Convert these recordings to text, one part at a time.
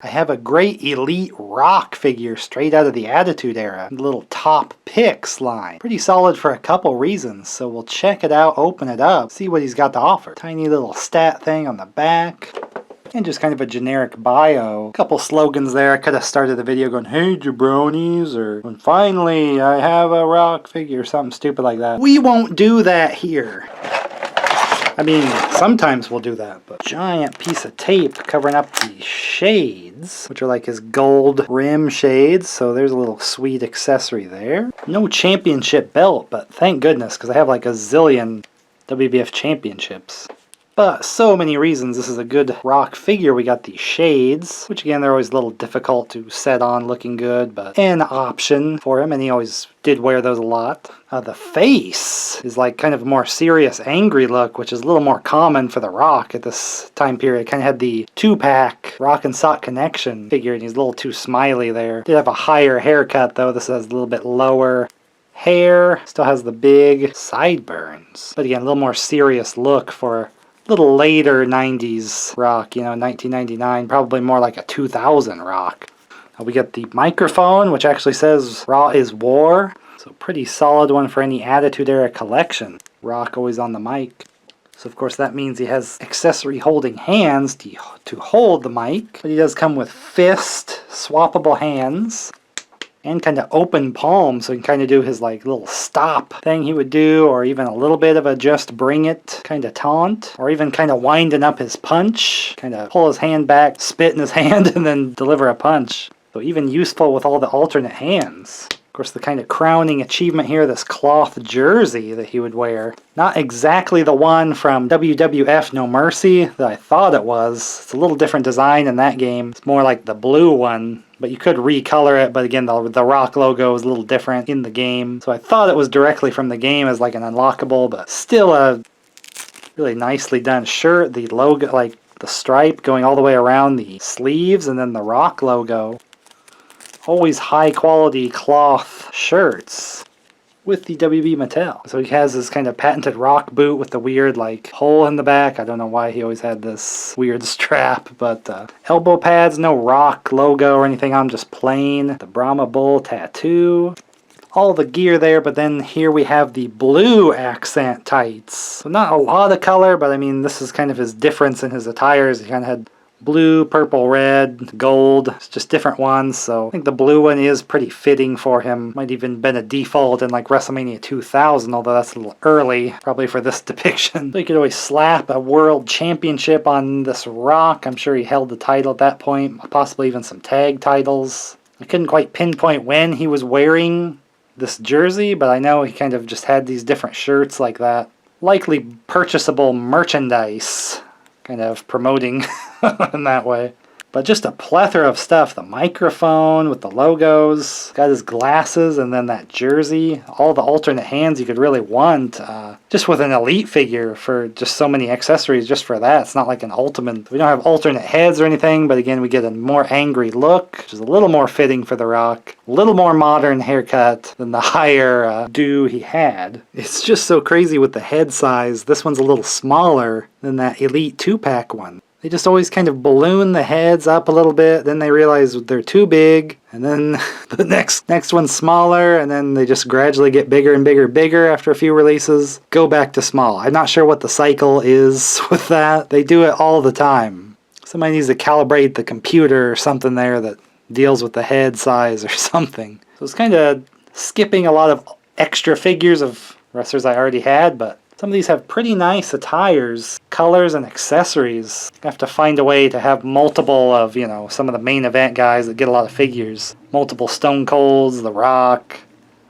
I have a great Elite Rock figure straight out of the Attitude Era. Little top picks line. Pretty solid for a couple reasons, so we'll check it out, open it up, see what he's got to offer. Tiny little stat thing on the back. And just kind of a generic bio. A couple slogans there. I could have started the video going, "Hey jabronis," or "When finally I have a rock figure," something stupid like that. We won't do that here. I mean, sometimes we'll do that, but giant piece of tape covering up the shades, which are like his gold rim shades, so there's a little sweet accessory there. No championship belt, but thank goodness, because I have like a zillion WBF championships. But so many reasons this is a good rock figure. We got these shades, which again, they're always a little difficult to set on looking good, but an option for him, and he always did wear those a lot. The face is like kind of a more serious, angry look, which is a little more common for the Rock at this time period. Kind of had the two-pack Rock and Sock Connection figure, and he's a little too smiley there. Did have a higher haircut, though. This has a little bit lower hair. Still has the big sideburns. But again, a little more serious look for little later 90s Rock, you know, 1999, probably more like a 2000 Rock. We get the microphone, which actually says Raw is War, so pretty solid one for any Attitude Era collection. Rock always on the mic. So of course that means he has accessory holding hands to hold the mic, but he does come with fist swappable hands. And kind of open palm, so he can kind of do his like little stop thing he would do, or even a little bit of a just bring it kind of taunt, or even kind of winding up his punch, kind of pull his hand back, spit in his hand, and then deliver a punch. So even useful with all the alternate hands. Of course, the kind of crowning achievement here, this cloth jersey that he would wear. Not exactly the one from WWF No Mercy that I thought it was. It's a little different design in that game. It's more like the blue one. But you could recolor it, but again, the Rock logo is a little different in the game. So I thought it was directly from the game as like an unlockable, but still a really nicely done shirt. The logo, like the stripe going all the way around the sleeves, and then the Rock logo. Always high quality cloth shirts with the WB Mattel. So he has this kind of patented Rock boot with the weird like hole in the back. I don't know why he always had this weird strap, but elbow pads, no Rock logo or anything on, just plain. The Brahma Bull tattoo. All the gear there, but then here we have the blue accent tights. So not a lot of color, but I mean this is kind of his difference in his attires. He kind of had blue, purple, red, gold. It's just different ones, so I think the blue one is pretty fitting for him. Might even been a default in like WrestleMania 2000, although that's a little early, probably for this depiction. So you could always slap a world championship on this Rock. I'm sure he held the title at that point, possibly even some tag titles. I couldn't quite pinpoint when he was wearing this jersey, but I know he kind of just had these different shirts like that. Likely purchasable merchandise, kind of promoting in that way. But just a plethora of stuff. The microphone with the logos, got his glasses, and then that jersey. All the alternate hands you could really want. Just with an Elite figure for just so many accessories just for that. It's not like an Ultimate. We don't have alternate heads or anything, but again we get a more angry look, which is a little more fitting for the Rock. A little more modern haircut than the higher do he had. It's just so crazy with the head size. This one's a little smaller than that Elite 2-pack one. They just always kind of balloon the heads up a little bit, then they realize they're too big, and then the next one's smaller, and then they just gradually get bigger and bigger after a few releases, go back to small. I'm not sure what the cycle is with that. They do it all the time. Somebody needs to calibrate the computer or something there that deals with the head size or something. So it's kind of skipping a lot of extra figures of wrestlers I already had, but some of these have pretty nice attires, colors, and accessories. I have to find a way to have multiple of, you know, some of the main event guys that get a lot of figures. Multiple Stone Colds, The Rock,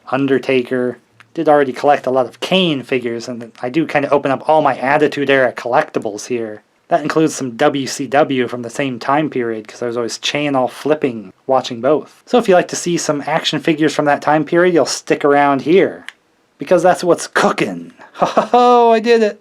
Undertaker. Did already collect a lot of Kane figures, and I do kind of open up all my Attitude Era collectibles here. That includes some WCW from the same time period, because I was always channel flipping, watching both. So if you like to see some action figures from that time period, you'll stick around here, because that's what's cooking. Ho ho ho, I did it!